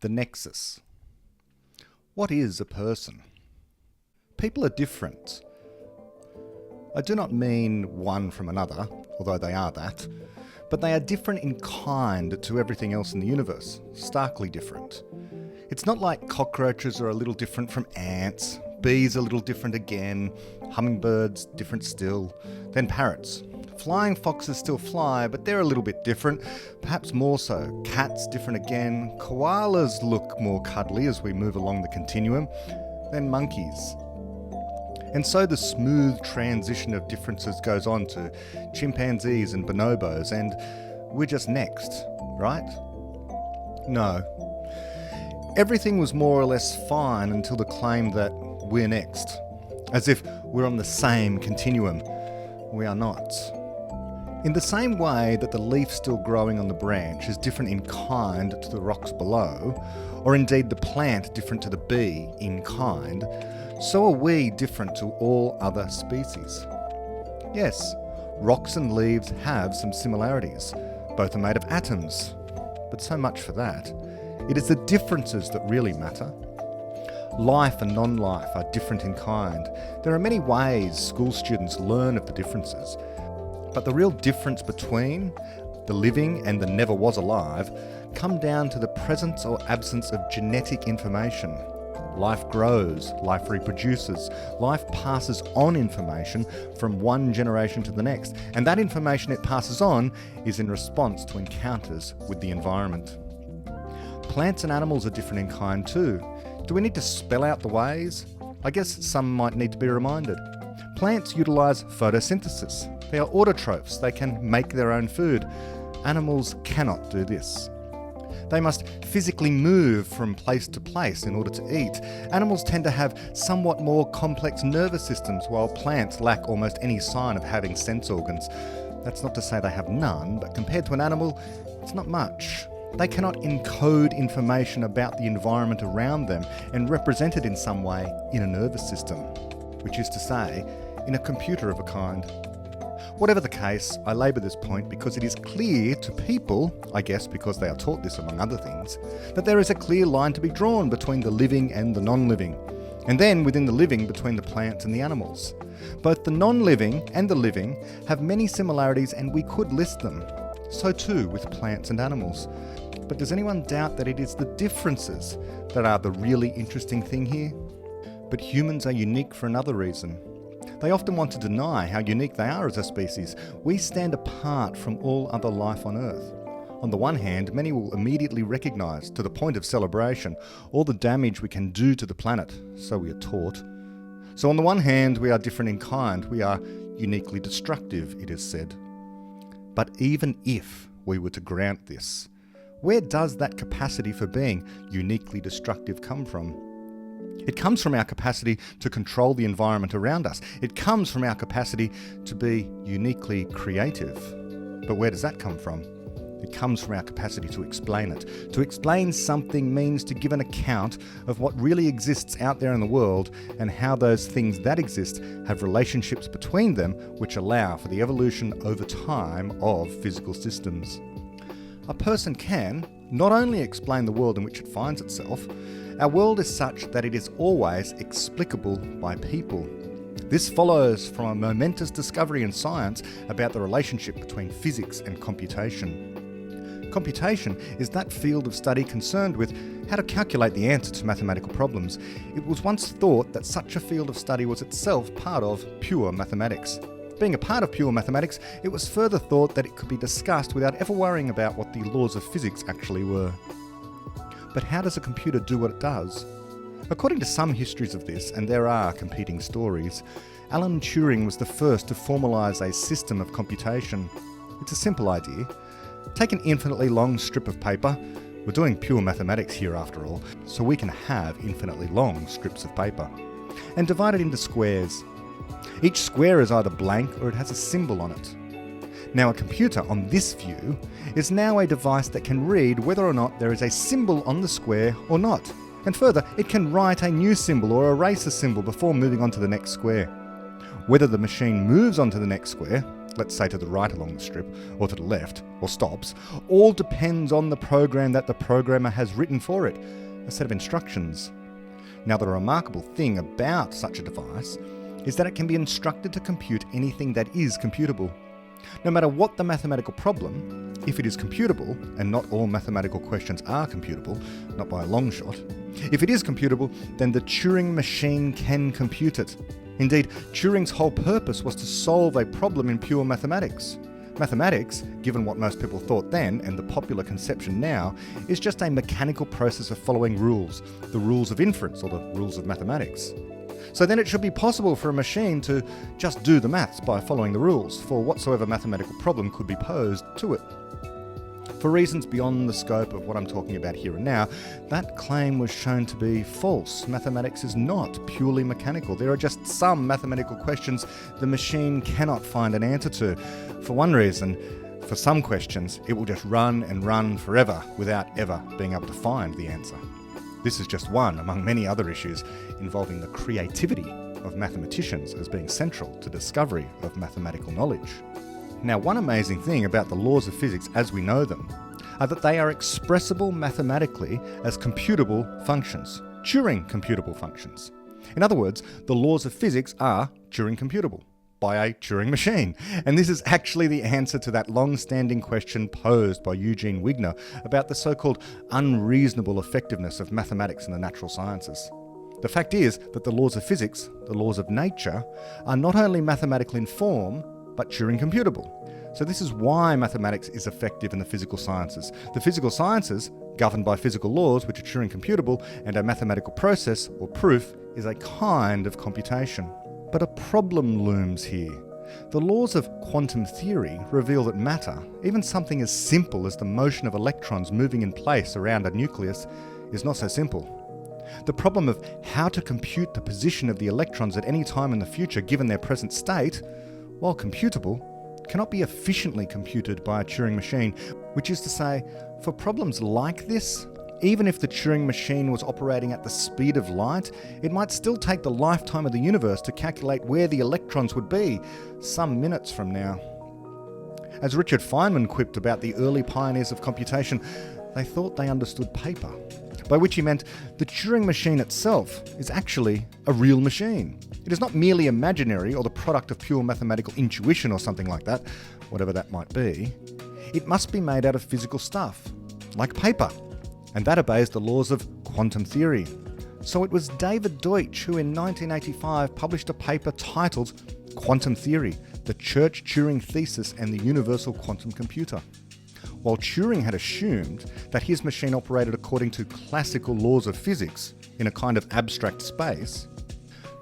The Nexus. What is a person? People are different. I do not mean one from another, although they are that, but they are different in kind to everything else in the universe, starkly different. It's not like cockroaches are a little different from ants, bees a little different again, hummingbirds different still, then parrots. Flying foxes still fly, but they're a little bit different, perhaps more so. Cats different again, koalas look more cuddly as we move along the continuum, then monkeys. And so the smooth transition of differences goes on to chimpanzees and bonobos, and we're just next, right? No. Everything was more or less fine until the claim that we're next, as if we're on the same continuum. We are not. In the same way that the leaf still growing on the branch is different in kind to the rocks below, or indeed the plant different to the bee in kind, so are we different to all other species. Yes, rocks and leaves have some similarities. Both are made of atoms, but so much for that. It is the differences that really matter. Life and non-life are different in kind. There are many ways school students learn of the differences, but the real difference between the living and the never was alive come down to the presence or absence of genetic information. Life grows, life reproduces, life passes on information from one generation to the next, and that information it passes on is in response to encounters with the environment. Plants and animals are different in kind too. Do we need to spell out the ways? I guess some might need to be reminded. Plants utilise photosynthesis. They are autotrophs, they can make their own food. Animals cannot do this. They must physically move from place to place in order to eat. Animals tend to have somewhat more complex nervous systems, while plants lack almost any sign of having sense organs. That's not to say they have none, but compared to an animal, it's not much. They cannot encode information about the environment around them and represent it in some way in a nervous system, which is to say, in a computer of a kind. Whatever the case, I labour this point because it is clear to people, I guess because they are taught this among other things, that there is a clear line to be drawn between the living and the non-living, and then within the living between the plants and the animals. Both the non-living and the living have many similarities, and we could list them. So too with plants and animals. But does anyone doubt that it is the differences that are the really interesting thing here? But humans are unique for another reason. They often want to deny how unique they are as a species. We stand apart from all other life on Earth. On the one hand, many will immediately recognise, to the point of celebration, all the damage we can do to the planet, so we are taught. So on the one hand, we are different in kind, we are uniquely destructive, it is said. But even if we were to grant this, where does that capacity for being uniquely destructive come from? It comes from our capacity to control the environment around us. It comes from our capacity to be uniquely creative. But where does that come from? It comes from our capacity to explain it. To explain something means to give an account of what really exists out there in the world and how those things that exist have relationships between them which allow for the evolution over time of physical systems. A person can not only explain the world in which it finds itself. Our world is such that it is always explicable by people. This follows from a momentous discovery in science about the relationship between physics and computation. Computation is that field of study concerned with how to calculate the answer to mathematical problems. It was once thought that such a field of study was itself part of pure mathematics. Being a part of pure mathematics, it was further thought that it could be discussed without ever worrying about what the laws of physics actually were. But how does a computer do what it does? According to some histories of this, and there are competing stories, Alan Turing was the first to formalise a system of computation. It's a simple idea. Take an infinitely long strip of paper. We're doing pure mathematics here after all, so we can have infinitely long strips of paper. And divide it into squares. Each square is either blank or it has a symbol on it. Now a computer, on this view, is now a device that can read whether or not there is a symbol on the square or not. And further, it can write a new symbol or erase a symbol before moving on to the next square. Whether the machine moves on to the next square, let's say to the right along the strip, or to the left, or stops, all depends on the program that the programmer has written for it, a set of instructions. Now, the remarkable thing about such a device is that it can be instructed to compute anything that is computable. No matter what the mathematical problem, if it is computable, and not all mathematical questions are computable, not by a long shot, if it is computable, then the Turing machine can compute it. Indeed, Turing's whole purpose was to solve a problem in pure mathematics. Mathematics, given what most people thought then and the popular conception now, is just a mechanical process of following rules, the rules of inference or the rules of mathematics. So then it should be possible for a machine to just do the maths by following the rules for whatsoever mathematical problem could be posed to it. For reasons beyond the scope of what I'm talking about here and now, that claim was shown to be false. Mathematics is not purely mechanical. There are just some mathematical questions the machine cannot find an answer to. For one reason, for some questions, it will just run and run forever without ever being able to find the answer. This is just one among many other issues involving the creativity of mathematicians as being central to discovery of mathematical knowledge. Now, one amazing thing about the laws of physics as we know them are that they are expressible mathematically as computable functions, Turing computable functions. In other words, the laws of physics are Turing computable by a Turing machine. And this is actually the answer to that long-standing question posed by Eugene Wigner about the so-called unreasonable effectiveness of mathematics and the natural sciences. The fact is that the laws of physics, the laws of nature, are not only mathematical in form, but Turing computable. So this is why mathematics is effective in the physical sciences. The physical sciences, governed by physical laws which are Turing computable, and a mathematical process, or proof, is a kind of computation. But a problem looms here. The laws of quantum theory reveal that matter, even something as simple as the motion of electrons moving in place around a nucleus, is not so simple. The problem of how to compute the position of the electrons at any time in the future given their present state, while computable, cannot be efficiently computed by a Turing machine, which is to say, for problems like this, even if the Turing machine was operating at the speed of light, it might still take the lifetime of the universe to calculate where the electrons would be some minutes from now. As Richard Feynman quipped about the early pioneers of computation, they thought they understood paper, by which he meant the Turing machine itself is actually a real machine. It is not merely imaginary or the product of pure mathematical intuition or something like that, whatever that might be. It must be made out of physical stuff, like paper, and that obeys the laws of quantum theory. So it was David Deutsch who in 1985 published a paper titled Quantum Theory, the Church-Turing Thesis and the Universal Quantum Computer. While Turing had assumed that his machine operated according to classical laws of physics in a kind of abstract space,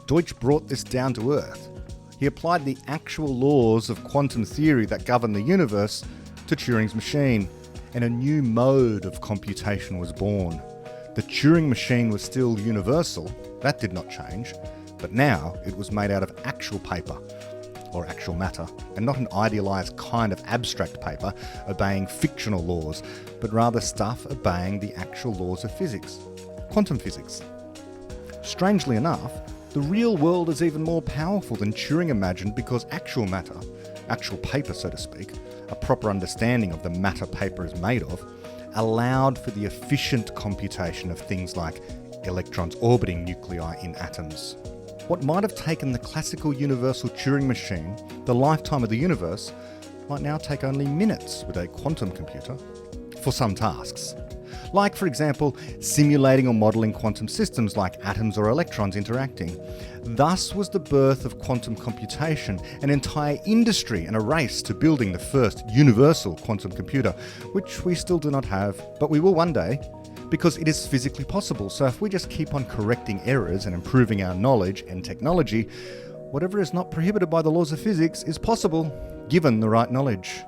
Deutsch brought this down to earth. He applied the actual laws of quantum theory that govern the universe to Turing's machine, and a new mode of computation was born. The Turing machine was still universal, that did not change, but now it was made out of actual paper, or actual matter, and not an idealised kind of abstract paper obeying fictional laws, but rather stuff obeying the actual laws of physics, quantum physics. Strangely enough, the real world is even more powerful than Turing imagined because actual matter, actual paper so to speak, a proper understanding of the matter paper is made of, allowed for the efficient computation of things like electrons orbiting nuclei in atoms. What might have taken the classical universal Turing machine the lifetime of the universe might now take only minutes with a quantum computer for some tasks. Like, for example, simulating or modelling quantum systems like atoms or electrons interacting. Thus was the birth of quantum computation, an entire industry and a race to building the first universal quantum computer, which we still do not have, but we will one day, because it is physically possible. So if we just keep on correcting errors and improving our knowledge and technology, whatever is not prohibited by the laws of physics is possible, given the right knowledge.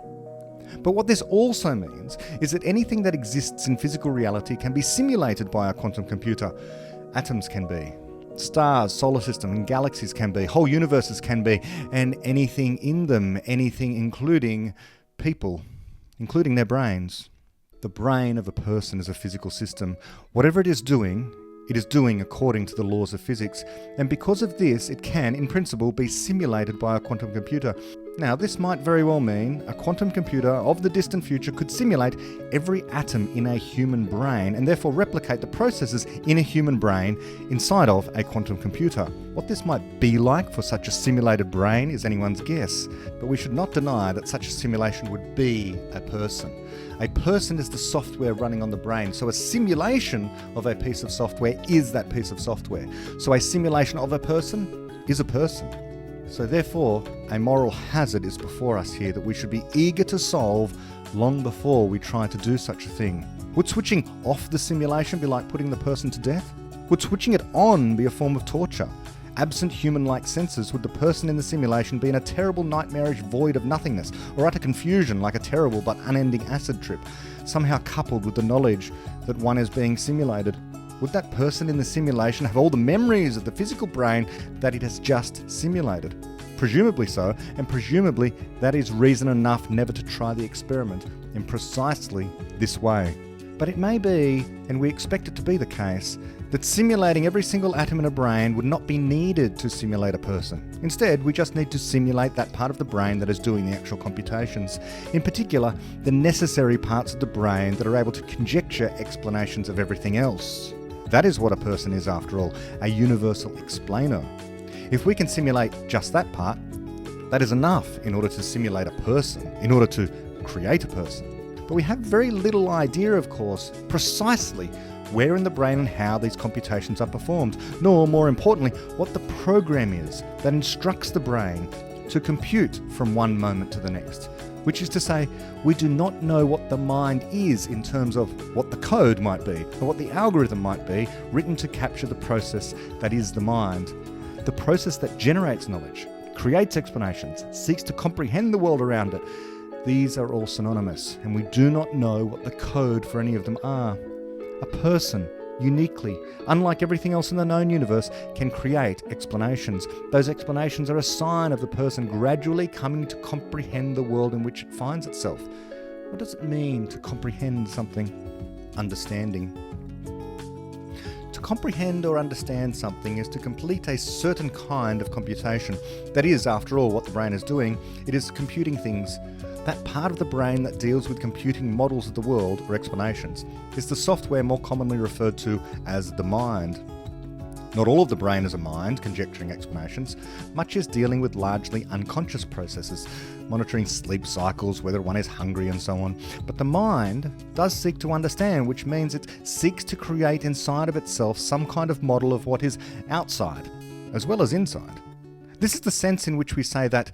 But what this also means is that anything that exists in physical reality can be simulated by a quantum computer. Atoms can be, stars, solar system and galaxies can be, whole universes can be, and anything in them, anything including people, including their brains. The brain of a person is a physical system. Whatever it is doing according to the laws of physics, and because of this, it can, in principle, be simulated by a quantum computer. Now, this might very well mean a quantum computer of the distant future could simulate every atom in a human brain and therefore replicate the processes in a human brain inside of a quantum computer. What this might be like for such a simulated brain is anyone's guess, but we should not deny that such a simulation would be a person. A person is the software running on the brain, so a simulation of a piece of software is that piece of software. So a simulation of a person is a person. So therefore, a moral hazard is before us here that we should be eager to solve long before we try to do such a thing. Would switching off the simulation be like putting the person to death? Would switching it on be a form of torture? Absent human-like senses, would the person in the simulation be in a terrible nightmarish void of nothingness, or utter confusion like a terrible but unending acid trip, somehow coupled with the knowledge that one is being simulated? Would that person in the simulation have all the memories of the physical brain that it has just simulated? Presumably so, and presumably that is reason enough never to try the experiment in precisely this way. But it may be, and we expect it to be the case, that simulating every single atom in a brain would not be needed to simulate a person. Instead, we just need to simulate that part of the brain that is doing the actual computations. In particular, the necessary parts of the brain that are able to conjecture explanations of everything else. That is what a person is, after all, a universal explainer. If we can simulate just that part, that is enough in order to simulate a person, in order to create a person. But we have very little idea, of course, precisely where in the brain and how these computations are performed, nor, more importantly, what the program is that instructs the brain to compute from one moment to the next. Which is to say, we do not know what the mind is in terms of what the code might be, or what the algorithm might be written to capture the process that is the mind. The process that generates knowledge, creates explanations, seeks to comprehend the world around it. These are all synonymous, and we do not know what the code for any of them are. A person, uniquely, unlike everything else in the known universe, can create explanations. Those explanations are a sign of the person gradually coming to comprehend the world in which it finds itself. What does it mean to comprehend something? Understanding. To comprehend or understand something is to complete a certain kind of computation. That is, after all, what the brain is doing. It is computing things. That part of the brain that deals with computing models of the world, or explanations, is the software more commonly referred to as the mind. Not all of the brain is a mind, conjecturing explanations. Much is dealing with largely unconscious processes, monitoring sleep cycles, whether one is hungry and so on. But the mind does seek to understand, which means it seeks to create inside of itself some kind of model of what is outside, as well as inside. This is the sense in which we say that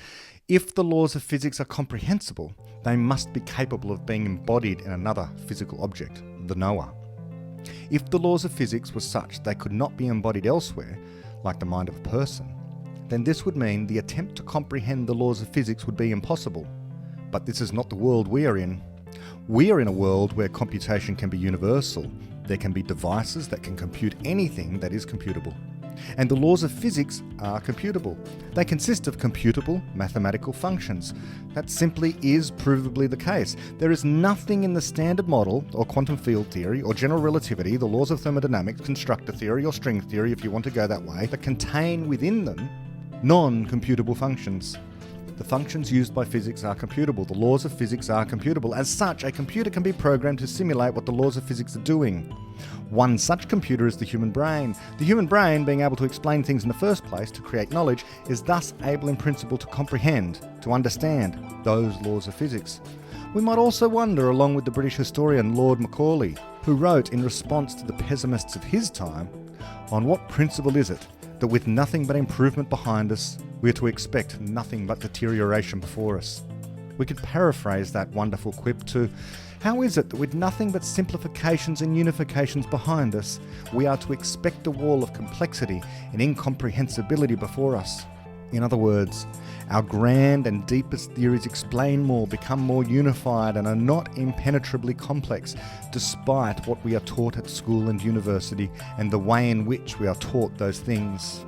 if the laws of physics are comprehensible, they must be capable of being embodied in another physical object, the knower. If the laws of physics were such they could not be embodied elsewhere, like the mind of a person, then this would mean the attempt to comprehend the laws of physics would be impossible. But this is not the world we are in. We are in a world where computation can be universal. There can be devices that can compute anything that is computable. And the laws of physics are computable. They consist of computable mathematical functions. That simply is provably the case. There is nothing in the standard model, or quantum field theory, or general relativity, the laws of thermodynamics, constructor theory, or string theory, if you want to go that way, that contain within them non-computable functions. The functions used by physics are computable. The laws of physics are computable. As such, a computer can be programmed to simulate what the laws of physics are doing. One such computer is the human brain. The human brain, being able to explain things in the first place, to create knowledge, is thus able in principle to comprehend, to understand those laws of physics. We might also wonder, along with the British historian Lord Macaulay, who wrote in response to the pessimists of his time, on what principle is it that with nothing but improvement behind us, we are to expect nothing but deterioration before us? We could paraphrase that wonderful quip to, how is it that with nothing but simplifications and unifications behind us, we are to expect a wall of complexity and incomprehensibility before us? In other words, our grand and deepest theories explain more, become more unified, and are not impenetrably complex, despite what we are taught at school and university and the way in which we are taught those things.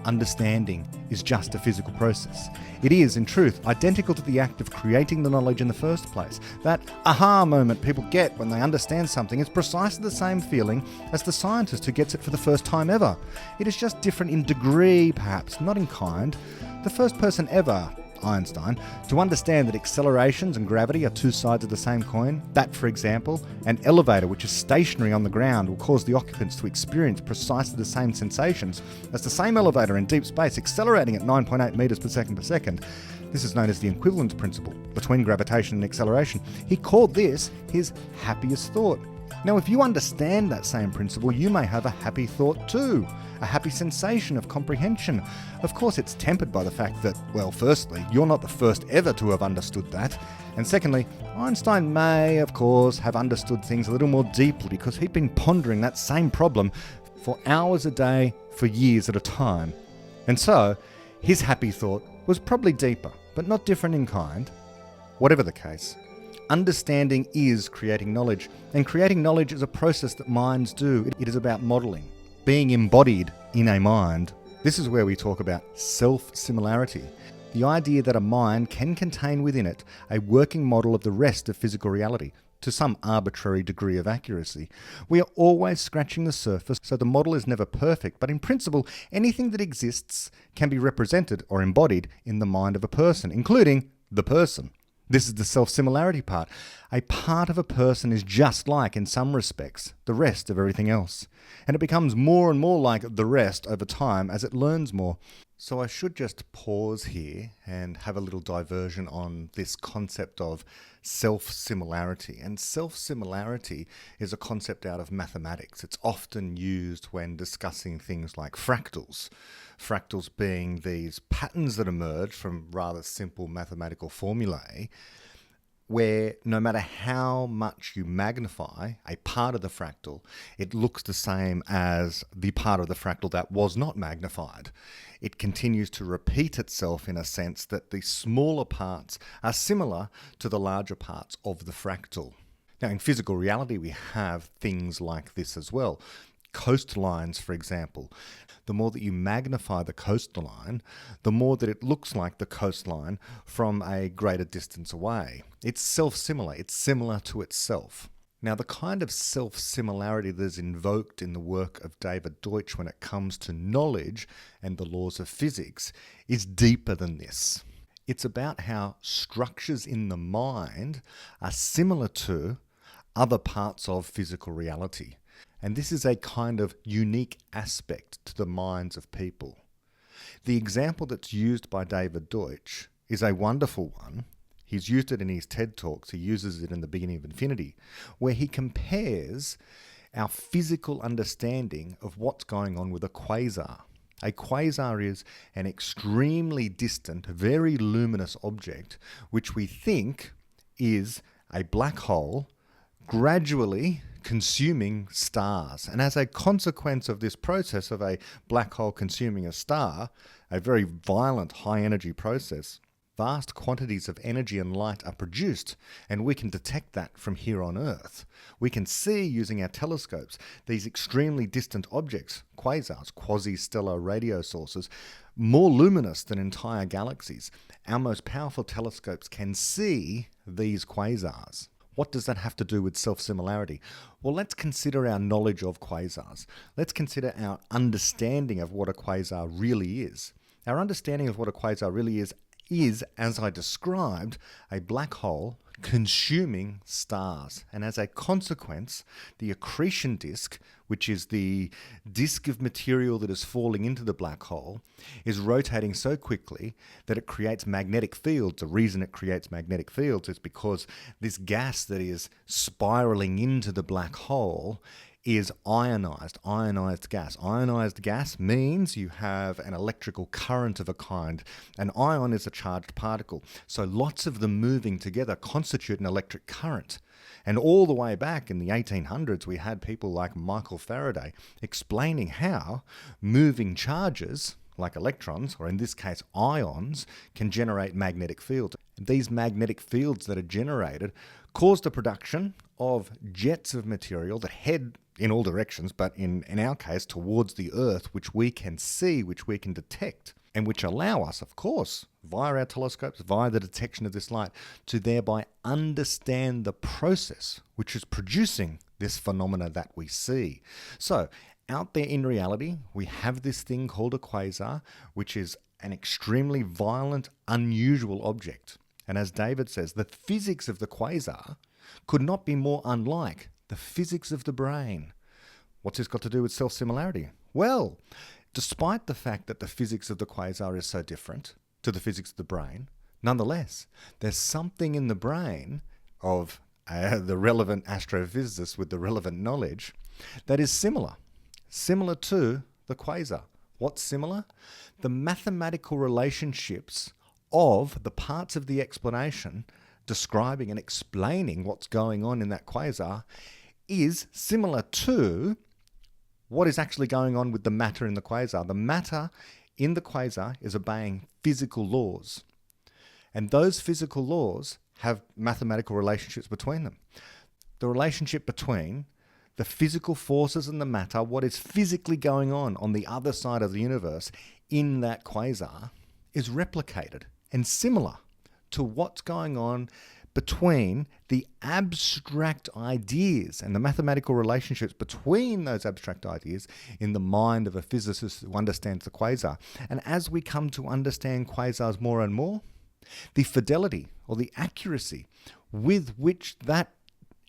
Understanding is just a physical process. It is, in truth, identical to the act of creating the knowledge in the first place. That aha moment people get when they understand something is precisely the same feeling as the scientist who gets it for the first time ever. It is just different in degree, perhaps, not in kind. The first person ever Einstein, to understand that accelerations and gravity are two sides of the same coin, that, for example, an elevator which is stationary on the ground will cause the occupants to experience precisely the same sensations as the same elevator in deep space accelerating at 9.8 meters per second. This is known as the equivalence principle between gravitation and acceleration. He called this his happiest thought. Now, if you understand that same principle, you may have a happy thought too, a happy sensation of comprehension. Of course, it's tempered by the fact that, well, firstly, you're not the first ever to have understood that. And secondly, Einstein may, of course, have understood things a little more deeply because he'd been pondering that same problem for hours a day for years at a time. And so, his happy thought was probably deeper, but not different in kind. Whatever the case, understanding is creating knowledge, and creating knowledge is a process that minds do. It is about modelling, being embodied in a mind. This is where we talk about self-similarity, the idea that a mind can contain within it a working model of the rest of physical reality, to some arbitrary degree of accuracy. We are always scratching the surface, so the model is never perfect, but in principle, anything that exists can be represented or embodied in the mind of a person, including the person. This is the self-similarity part. A part of a person is just like, in some respects, the rest of everything else. And it becomes more and more like the rest over time as it learns more. So I should just pause here and have a little diversion on this concept of self-similarity. And self-similarity is a concept out of mathematics. It's often used when discussing things like fractals. Fractals being these patterns that emerge from rather simple mathematical formulae, where no matter how much you magnify a part of the fractal, it looks the same as the part of the fractal that was not magnified. It continues to repeat itself in a sense that the smaller parts are similar to the larger parts of the fractal. Now, in physical reality, we have things like this as well. Coastlines, for example. The more that you magnify the coastline, the more that it looks like the coastline from a greater distance away. It's self-similar. It's similar to itself. Now, the kind of self-similarity that is invoked in the work of David Deutsch when it comes to knowledge and the laws of physics is deeper than this. It's about how structures in the mind are similar to other parts of physical reality. And this is a kind of unique aspect to the minds of people. The example that's used by David Deutsch is a wonderful one. He's used it in his TED Talks. He uses it in the beginning of Infinity, where he compares our physical understanding of what's going on with a quasar. A quasar is an extremely distant, very luminous object, which we think is a black hole gradually consuming stars. And as a consequence of this process of a black hole consuming a star, a very violent high energy process, vast quantities of energy and light are produced, and we can detect that from here on Earth. We can see, using our telescopes, these extremely distant objects, quasars, quasi-stellar radio sources, more luminous than entire galaxies. Our most powerful telescopes can see these quasars. What does that have to do with self-similarity? Well, let's consider our knowledge of quasars. Let's consider our understanding of what a quasar really is. Our understanding of what a quasar really is, as I described, a black hole consuming stars. And as a consequence, the accretion disk, which is the disk of material that is falling into the black hole, is rotating so quickly that it creates magnetic fields. The reason it creates magnetic fields is because this gas that is spiraling into the black hole is ionized gas. Ionized gas means you have an electrical current of a kind. An ion is a charged particle. So lots of them moving together constitute an electric current. And all the way back in the 1800s, we had people like Michael Faraday explaining how moving charges, like electrons, or in this case ions, can generate magnetic fields. These magnetic fields that are generated cause the production of jets of material that head in all directions, but in our case, towards the Earth, which we can see, which we can detect, and which allow us, of course, via our telescopes, via the detection of this light, to thereby understand the process which is producing this phenomena that we see. So, out there in reality, we have this thing called a quasar, which is an extremely violent, unusual object. And as David says, the physics of the quasar could not be more unlike the physics of the brain. What's this got to do with self-similarity? Well, despite the fact that the physics of the quasar is so different to the physics of the brain, nonetheless, there's something in the brain of the relevant astrophysicist with the relevant knowledge that is similar to the quasar. What's similar? The mathematical relationships of the parts of the explanation describing and explaining what's going on in that quasar is similar to what is actually going on with the matter in the quasar. The matter in the quasar is obeying physical laws. And those physical laws have mathematical relationships between them. The relationship between the physical forces and the matter, what is physically going on the other side of the universe in that quasar, is replicated and similar to what's going on between the abstract ideas and the mathematical relationships between those abstract ideas in the mind of a physicist who understands the quasar. And as we come to understand quasars more and more, the fidelity or the accuracy with which that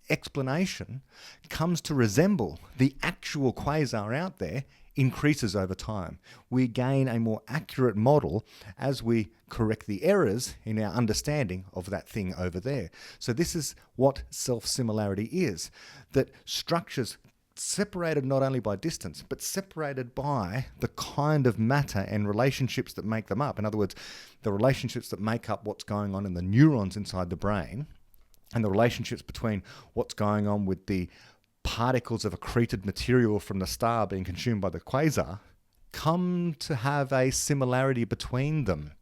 explanation comes to resemble the actual quasar out there increases over time. We gain a more accurate model as we correct the errors in our understanding of that thing over there. So this is what self-similarity is, that structures separated not only by distance, but separated by the kind of matter and relationships that make them up. In other words, the relationships that make up what's going on in the neurons inside the brain, and the relationships between what's going on with the particles of accreted material from the star being consumed by the quasar come to have a similarity between them.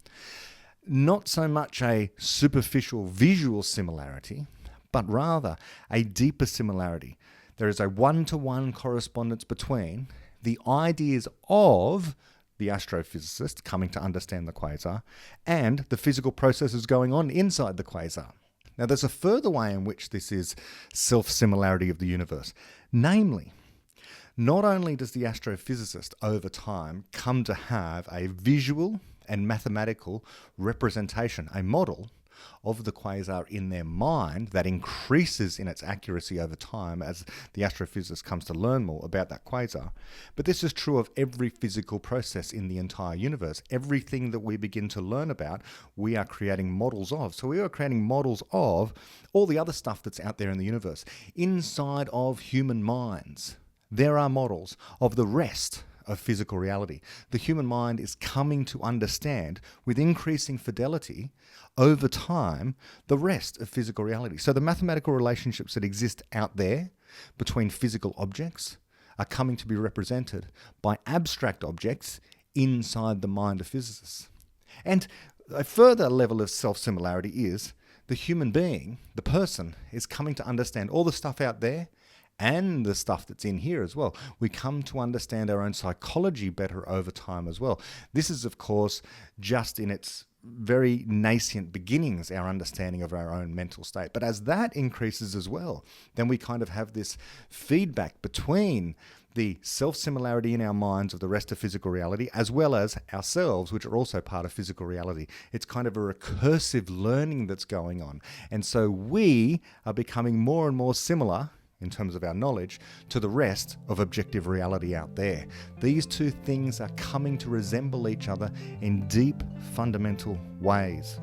Not so much a superficial visual similarity, but rather a deeper similarity. There is a one-to-one correspondence between the ideas of the astrophysicist coming to understand the quasar and the physical processes going on inside the quasar. Now, there's a further way in which this is self-similarity of the universe. Namely, not only does the astrophysicist over time come to have a visual and mathematical representation, a model of the quasar in their mind that increases in its accuracy over time as the astrophysicist comes to learn more about that quasar. But this is true of every physical process in the entire universe. Everything that we begin to learn about, we are creating models of. So we are creating models of all the other stuff that's out there in the universe. Inside of human minds, there are models of the rest of physical reality. The human mind is coming to understand with increasing fidelity over time the rest of physical reality. So the mathematical relationships that exist out there between physical objects are coming to be represented by abstract objects inside the mind of physicists. And a further level of self-similarity is the human being, the person, is coming to understand all the stuff out there and the stuff that's in here as well. We come to understand our own psychology better over time as well. This is, of course, just in its very nascent beginnings, our understanding of our own mental state. But as that increases as well, then we kind of have this feedback between the self-similarity in our minds of the rest of physical reality, as well as ourselves, which are also part of physical reality. It's kind of a recursive learning that's going on. And so we are becoming more and more similar in terms of our knowledge, to the rest of objective reality out there. These two things are coming to resemble each other in deep, fundamental ways.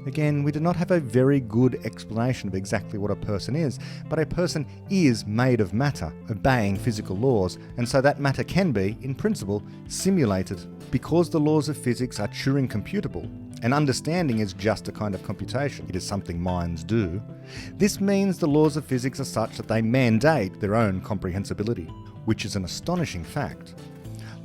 Again, we do not have a very good explanation of exactly what a person is, but a person is made of matter, obeying physical laws, and so that matter can be, in principle, simulated. Because the laws of physics are Turing computable, and understanding is just a kind of computation, it is something minds do, this means the laws of physics are such that they mandate their own comprehensibility, which is an astonishing fact.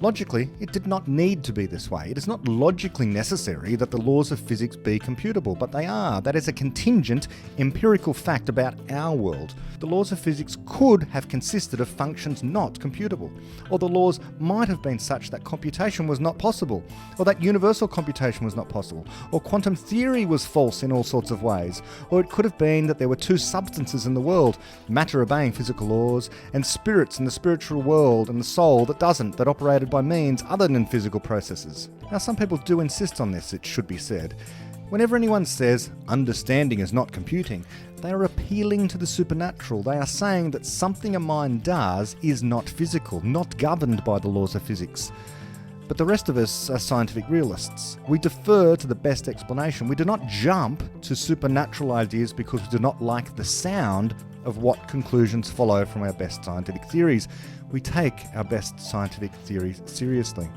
Logically, it did not need to be this way. It is not logically necessary that the laws of physics be computable, but they are. That is a contingent, empirical fact about our world. The laws of physics could have consisted of functions not computable, or the laws might have been such that computation was not possible, or that universal computation was not possible, or quantum theory was false in all sorts of ways, or it could have been that there were two substances in the world, matter obeying physical laws, and spirits in the spiritual world and the soul that doesn't, that operated by means other than physical processes. Now, some people do insist on this, it should be said. Whenever anyone says understanding is not computing, they are appealing to the supernatural. They are saying that something a mind does is not physical, not governed by the laws of physics. But the rest of us are scientific realists. We defer to the best explanation. We do not jump to supernatural ideas because we do not like the sound of what conclusions follow from our best scientific theories. We take our best scientific theories seriously.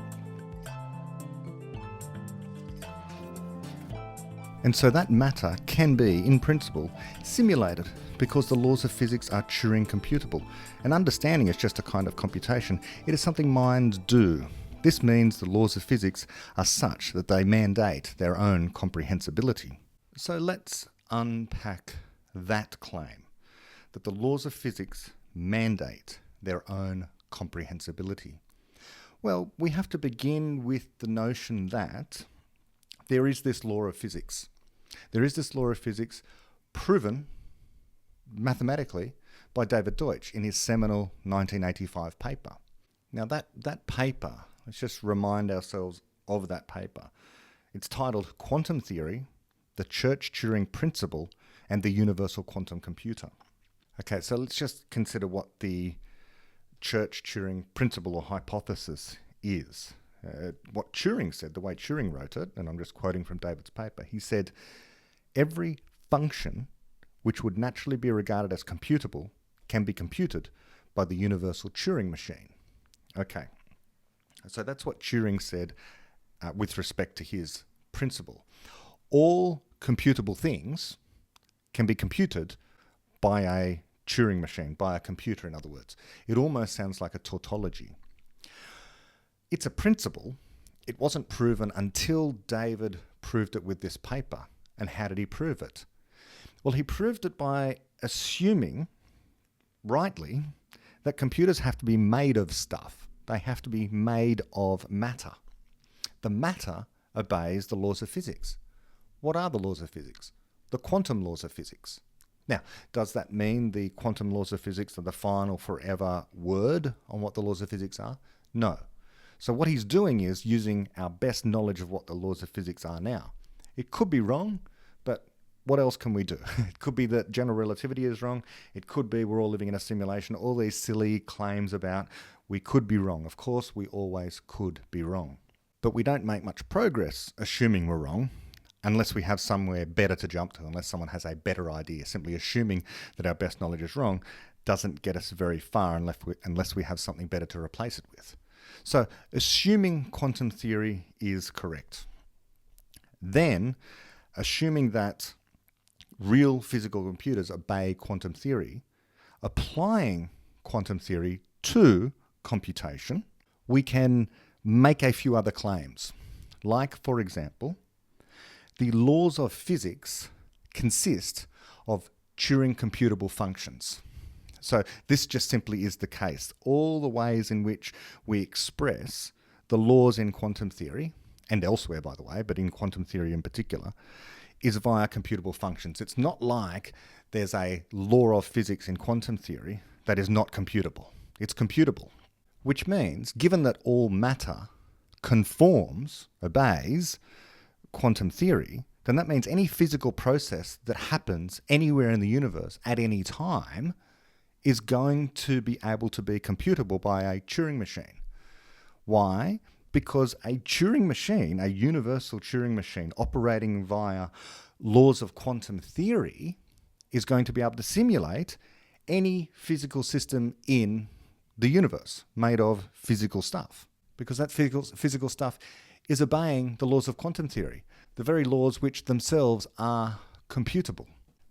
And so that matter can be, in principle, simulated because the laws of physics are Turing computable. And understanding is just a kind of computation. It is something minds do. This means the laws of physics are such that they mandate their own comprehensibility. So let's unpack that claim, that the laws of physics mandate their own comprehensibility. Well, we have to begin with the notion that there is this law of physics. There is this law of physics proven mathematically by David Deutsch in his seminal 1985 paper. Now that paper, let's just remind ourselves of that paper. It's titled Quantum Theory, the Church-Turing Principle, and the Universal Quantum Computer. Okay, so let's just consider what the Church-Turing principle or hypothesis is. What Turing said, the way Turing wrote it, and I'm just quoting from David's paper, he said, every function which would naturally be regarded as computable can be computed by the universal Turing machine. Okay, so that's what Turing said with respect to his principle. All computable things can be computed by a Turing machine, by a computer, in other words. It almost sounds like a tautology. It's a principle. It wasn't proven until David proved it with this paper. And how did he prove it? Well, he proved it by assuming, rightly, that computers have to be made of stuff. They have to be made of matter. The matter obeys the laws of physics. What are the laws of physics? The quantum laws of physics. Now, does that mean the quantum laws of physics are the final forever word on what the laws of physics are? No. So what he's doing is using our best knowledge of what the laws of physics are now. It could be wrong, but what else can we do? It could be that general relativity is wrong. It could be we're all living in a simulation. All these silly claims about we could be wrong. Of course, we always could be wrong. But we don't make much progress assuming we're wrong unless we have somewhere better to jump to, unless someone has a better idea. Simply assuming that our best knowledge is wrong doesn't get us very far unless we have something better to replace it with. So, assuming quantum theory is correct, then assuming that real physical computers obey quantum theory, applying quantum theory to computation, we can make a few other claims. Like, for example, the laws of physics consist of Turing computable functions. So this just simply is the case. All the ways in which we express the laws in quantum theory, and elsewhere, by the way, but in quantum theory in particular, is via computable functions. It's not like there's a law of physics in quantum theory that is not computable. It's computable, which means, given that all matter conforms, obeys quantum theory, then that means any physical process that happens anywhere in the universe at any time is going to be able to be computable by a Turing machine. Why? Because a Turing machine, a universal Turing machine operating via laws of quantum theory, is going to be able to simulate any physical system in the universe made of physical stuff. Because that physical stuff is obeying the laws of quantum theory, the very laws which themselves are computable.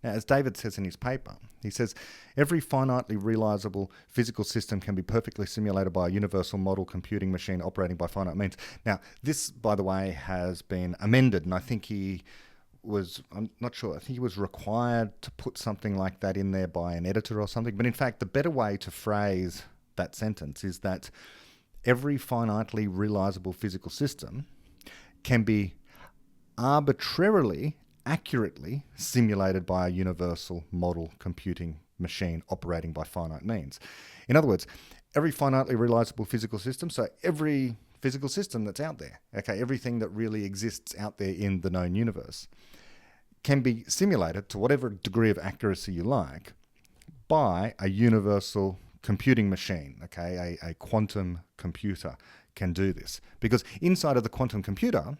Now, as David says in his paper, he says, every finitely realisable physical system can be perfectly simulated by a universal model computing machine operating by finite means. Now, this, by the way, has been amended, and I think I'm not sure, I think he was required to put something like that in there by an editor or something. But in fact, the better way to phrase that sentence is that every finitely realisable physical system can be arbitrarily, accurately simulated by a universal model computing machine operating by finite means. In other words, every finitely realisable physical system, so every physical system that's out there, okay, everything that really exists out there in the known universe, can be simulated to whatever degree of accuracy you like by a universal computing machine, okay, a quantum computer can do this. Because inside of the quantum computer,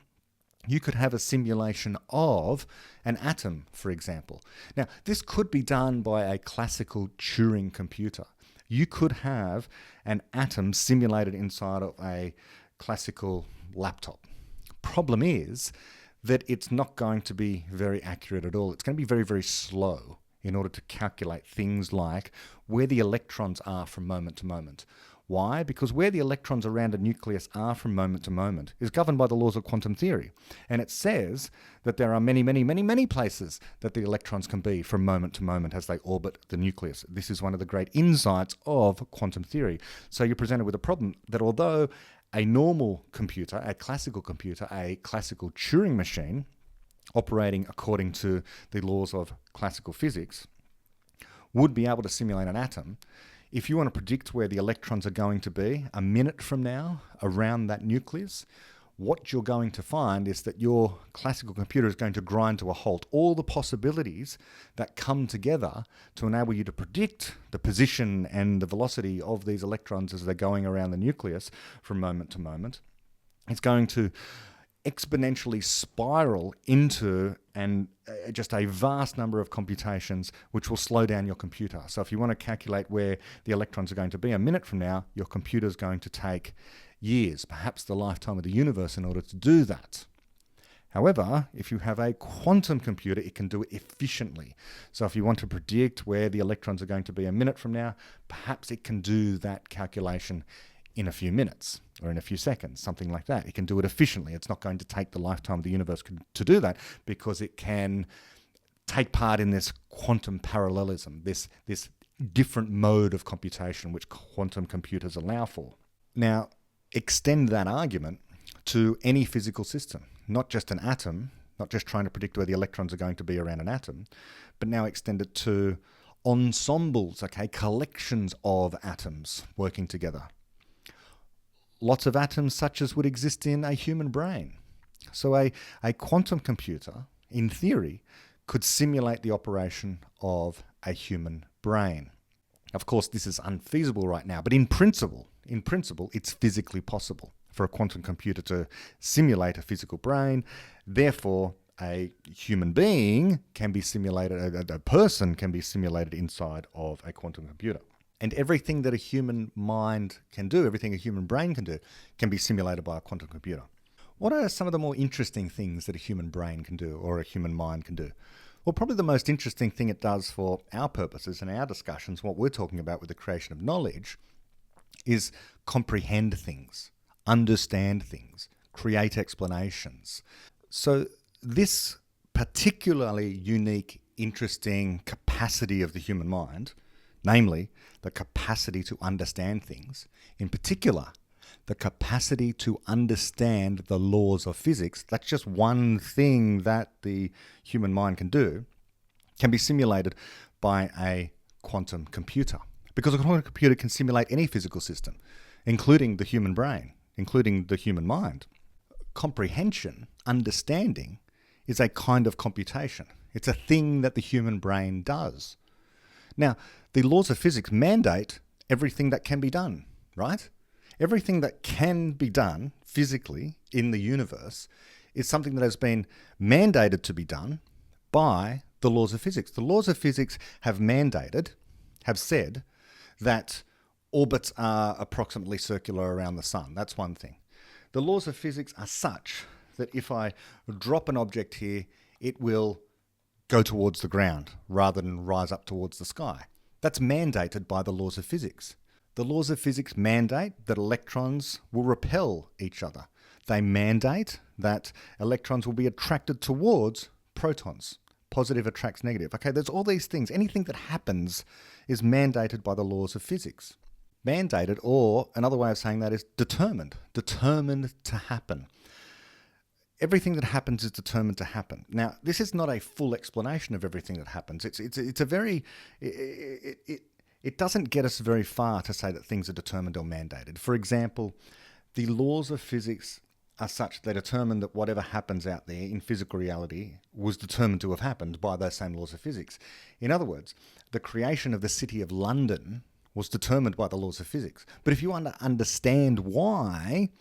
you could have a simulation of an atom, for example. Now, this could be done by a classical Turing computer. You could have an atom simulated inside of a classical laptop. Problem is that it's not going to be very accurate at all. It's going to be very, very slow in order to calculate things like where the electrons are from moment to moment. Why? Because where the electrons around a nucleus are from moment to moment is governed by the laws of quantum theory. And it says that there are many, many, many, many places that the electrons can be from moment to moment as they orbit the nucleus. This is one of the great insights of quantum theory. So you're presented with a problem that although a normal computer, a classical Turing machine, operating according to the laws of classical physics, would be able to simulate an atom, if you want to predict where the electrons are going to be a minute from now around that nucleus, what you're going to find is that your classical computer is going to grind to a halt all the possibilities that come together to enable you to predict the position and the velocity of these electrons as they're going around the nucleus from moment to moment. It's going to exponentially spiral into just a vast number of computations which will slow down your computer. So if you want to calculate where the electrons are going to be a minute from now, your computer is going to take years, perhaps the lifetime of the universe in order to do that. However, if you have a quantum computer, it can do it efficiently. So if you want to predict where the electrons are going to be a minute from now, perhaps it can do that calculation in a few minutes or in a few seconds, something like that. It can do it efficiently. It's not going to take the lifetime of the universe to do that because it can take part in this quantum parallelism, this different mode of computation which quantum computers allow for. Now, extend that argument to any physical system, not just an atom, not just trying to predict where the electrons are going to be around an atom, but now extend it to ensembles, okay, collections of atoms working together. Lots of atoms such as would exist in a human brain. So a quantum computer, in theory, could simulate the operation of a human brain. Of course, this is unfeasible right now, but in principle, it's physically possible for a quantum computer to simulate a physical brain. Therefore, a human being can be simulated, a person can be simulated inside of a quantum computer. And everything that a human mind can do, everything a human brain can do, can be simulated by a quantum computer. What are some of the more interesting things that a human brain can do or a human mind can do? Well, probably the most interesting thing it does for our purposes and our discussions, what we're talking about with the creation of knowledge, is comprehend things, understand things, create explanations. So this particularly unique, interesting capacity of the human mind, namely the capacity to understand things, in particular, the capacity to understand the laws of physics, that's just one thing that the human mind can do, can be simulated by a quantum computer. Because a quantum computer can simulate any physical system, including the human brain, including the human mind. Comprehension, understanding, is a kind of computation. It's a thing that the human brain does. Now, the laws of physics mandate everything that can be done, right? Everything that can be done physically in the universe is something that has been mandated to be done by the laws of physics. The laws of physics have said that orbits are approximately circular around the sun. That's one thing. The laws of physics are such that if I drop an object here, it will go towards the ground rather than rise up towards the sky. That's mandated by the laws of physics. The laws of physics mandate that electrons will repel each other. They mandate that electrons will be attracted towards protons. Positive attracts negative. Okay, there's all these things. Anything that happens is mandated by the laws of physics. Mandated, or another way of saying that is determined. Determined to happen. Everything that happens is determined to happen. Now, this is not a full explanation of everything that happens. It's a very... It doesn't get us very far to say that things are determined or mandated. For example, the laws of physics are such they determine that whatever happens out there in physical reality was determined to have happened by those same laws of physics. In other words, the creation of the city of London was determined by the laws of physics. But if you want to understand why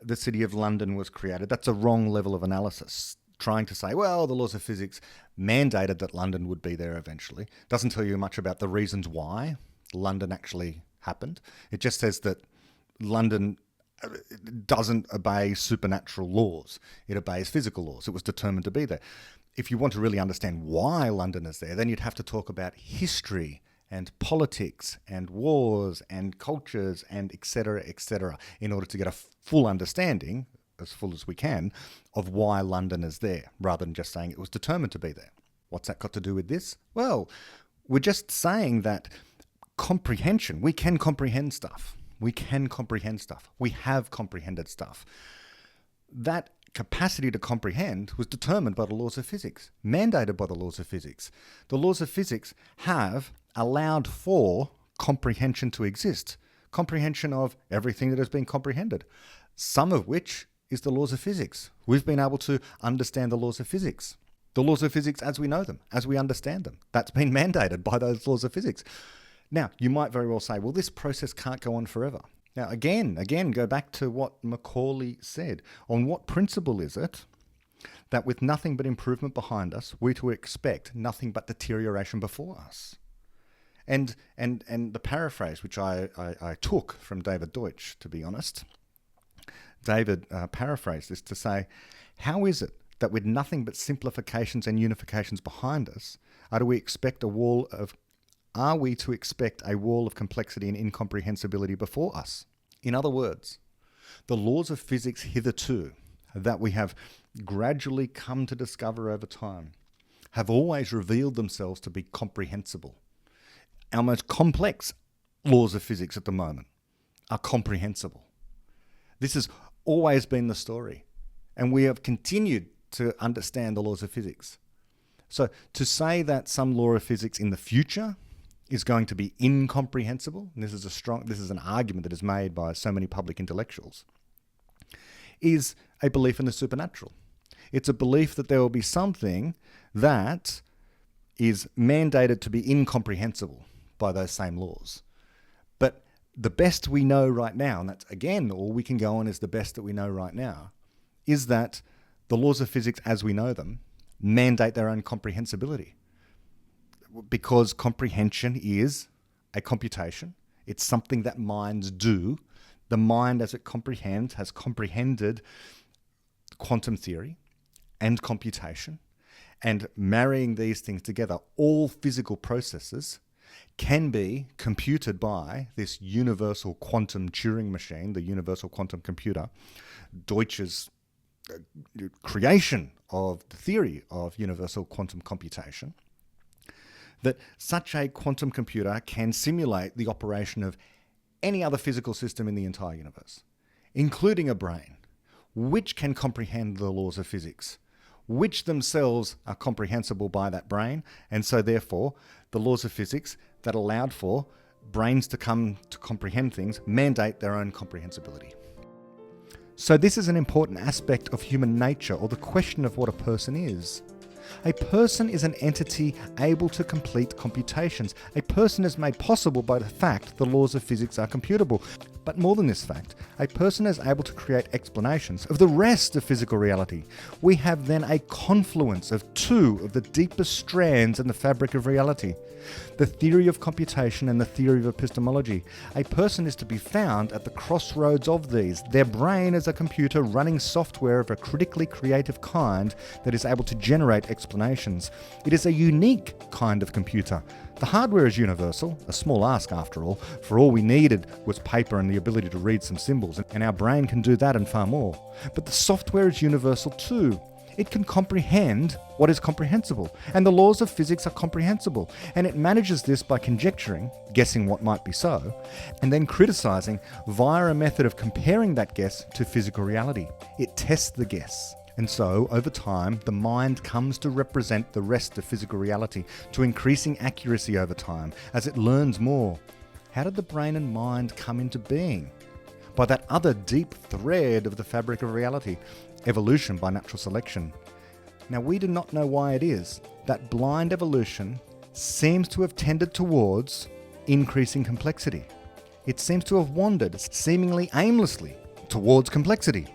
the city of London was created, that's a wrong level of analysis. Trying to say, well, the laws of physics mandated that London would be there eventually, doesn't tell you much about the reasons why London actually happened. It just says that London doesn't obey supernatural laws. It obeys physical laws. It was determined to be there. If you want to really understand why London is there, then you'd have to talk about history and politics and wars and cultures and etc., in order to get a full understanding, as full as we can, of why London is there, rather than just saying it was determined to be there. What's that got to do with this? Well, we're just saying that comprehension, we can comprehend stuff. We can comprehend stuff. We have comprehended stuff. That capacity to comprehend was determined by the laws of physics, mandated by the laws of physics. The laws of physics have allowed for comprehension to exist, comprehension of everything that has been comprehended, some of which is the laws of physics. We've been able to understand the laws of physics. The laws of physics as we know them, as we understand them. That's been mandated by those laws of physics. Now, you might very well say, well, this process can't go on forever. Now, again, go back to what Macaulay said. On what principle is it that with nothing but improvement behind us, we're to expect nothing but deterioration before us? And the paraphrase, which I took from David Deutsch, to be honest, David paraphrased this to say, how is it that with nothing but simplifications and unifications behind us, are we to expect a wall of complexity and incomprehensibility before us? In other words, the laws of physics hitherto that we have gradually come to discover over time have always revealed themselves to be comprehensible. Our most complex laws of physics at the moment are comprehensible. This has always been the story, and we have continued to understand the laws of physics. So to say that some law of physics in the future is going to be incomprehensible, and this is an argument that is made by so many public intellectuals, is a belief in the supernatural. It's a belief that there will be something that is mandated to be incomprehensible by those same laws. But the best we know right now, and that's again all we can go on is the best that we know right now, is that the laws of physics as we know them mandate their own comprehensibility. Because comprehension is a computation. It's something that minds do. The mind as it comprehends has comprehended quantum theory and computation. And marrying these things together, all physical processes can be computed by this universal quantum Turing machine, the universal quantum computer, Deutsch's creation of the theory of universal quantum computation, that such a quantum computer can simulate the operation of any other physical system in the entire universe, including a brain, which can comprehend the laws of physics, which themselves are comprehensible by that brain, and so therefore the laws of physics that allowed for brains to come to comprehend things mandate their own comprehensibility. So this is an important aspect of human nature, or the question of what a person is. A person is an entity able to complete computations. A person is made possible by the fact the laws of physics are computable. But more than this fact, a person is able to create explanations of the rest of physical reality. We have then a confluence of two of the deepest strands in the fabric of reality: the theory of computation and the theory of epistemology. A person is to be found at the crossroads of these. Their brain is a computer running software of a critically creative kind that is able to generate explanations. It is a unique kind of computer. The hardware is universal, a small ask after all, for all we needed was paper and the ability to read some symbols, and our brain can do that and far more. But the software is universal too. It can comprehend what is comprehensible, and the laws of physics are comprehensible, and it manages this by conjecturing, guessing what might be so, and then criticizing via a method of comparing that guess to physical reality. It tests the guess. And so, over time, the mind comes to represent the rest of physical reality, to increasing accuracy over time, as it learns more. How did the brain and mind come into being? By that other deep thread of the fabric of reality, evolution by natural selection. Now, we do not know why it is that blind evolution seems to have tended towards increasing complexity. It seems to have wandered, seemingly aimlessly, towards complexity.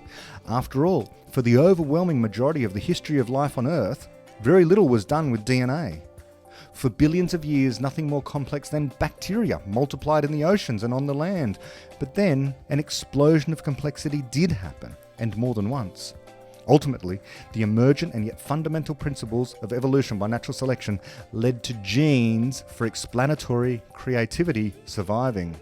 After all, for the overwhelming majority of the history of life on Earth, very little was done with DNA. For billions of years, nothing more complex than bacteria multiplied in the oceans and on the land. But then, an explosion of complexity did happen, and more than once. Ultimately, the emergent and yet fundamental principles of evolution by natural selection led to genes for explanatory creativity surviving.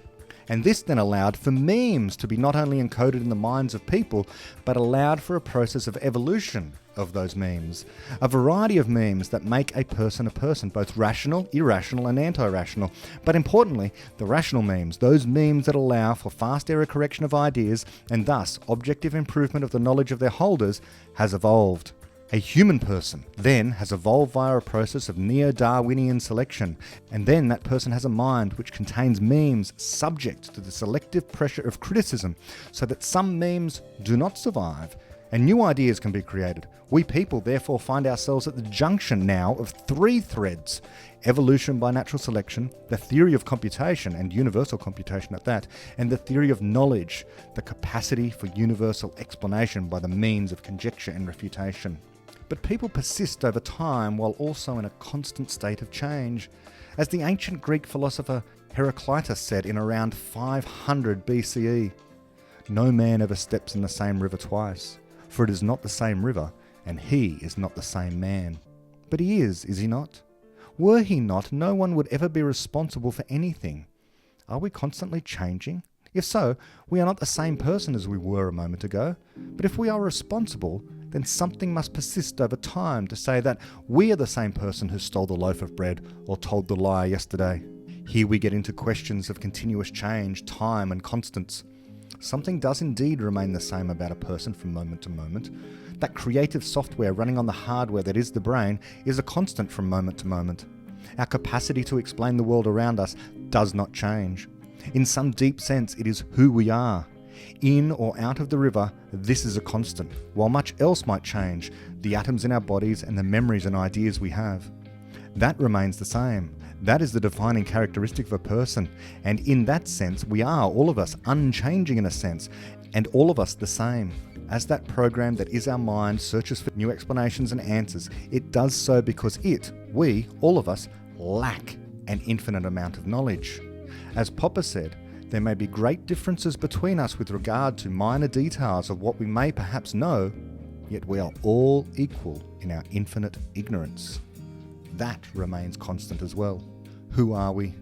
And this then allowed for memes to be not only encoded in the minds of people, but allowed for a process of evolution of those memes. A variety of memes that make a person, both rational, irrational, and anti-rational. But importantly, the rational memes, those memes that allow for fast error correction of ideas and thus objective improvement of the knowledge of their holders, has evolved. A human person then has evolved via a process of neo-Darwinian selection, and then that person has a mind which contains memes subject to the selective pressure of criticism, so that some memes do not survive, and new ideas can be created. We people therefore find ourselves at the junction now of three threads: evolution by natural selection, the theory of computation, and universal computation at that, and the theory of knowledge, the capacity for universal explanation by the means of conjecture and refutation. But people persist over time while also in a constant state of change. As the ancient Greek philosopher Heraclitus said in around 500 BCE, "No man ever steps in the same river twice, for it is not the same river, and he is not the same man." But he is he not? Were he not, no one would ever be responsible for anything. Are we constantly changing? If so, we are not the same person as we were a moment ago. But if we are responsible, then something must persist over time to say that we are the same person who stole the loaf of bread or told the lie yesterday. Here we get into questions of continuous change, time, and constants. Something does indeed remain the same about a person from moment to moment. That creative software running on the hardware that is the brain is a constant from moment to moment. Our capacity to explain the world around us does not change. In some deep sense, it is who we are. In or out of the river, this is a constant, while much else might change, the atoms in our bodies and the memories and ideas we have. That remains the same. That is the defining characteristic of a person, and in that sense, we are, all of us, unchanging in a sense, and all of us the same. As that program that is our mind searches for new explanations and answers, it does so because we, all of us, lack an infinite amount of knowledge. As Popper said, there may be great differences between us with regard to minor details of what we may perhaps know, yet we are all equal in our infinite ignorance. That remains constant as well. Who are we?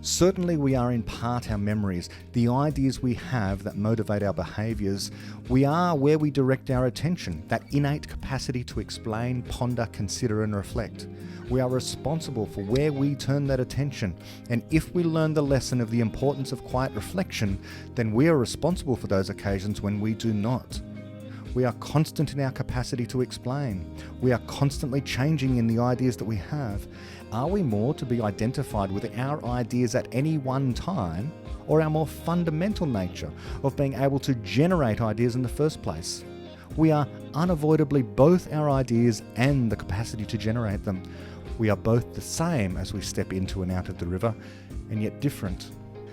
Certainly we are in part our memories, the ideas we have that motivate our behaviours. We are where we direct our attention, that innate capacity to explain, ponder, consider and reflect. We are responsible for where we turn that attention, and if we learn the lesson of the importance of quiet reflection, then we are responsible for those occasions when we do not. We are constant in our capacity to explain. We are constantly changing in the ideas that we have. Are we more to be identified with our ideas at any one time, or our more fundamental nature of being able to generate ideas in the first place? We are unavoidably both our ideas and the capacity to generate them. We are both the same as we step into and out of the river, and yet different.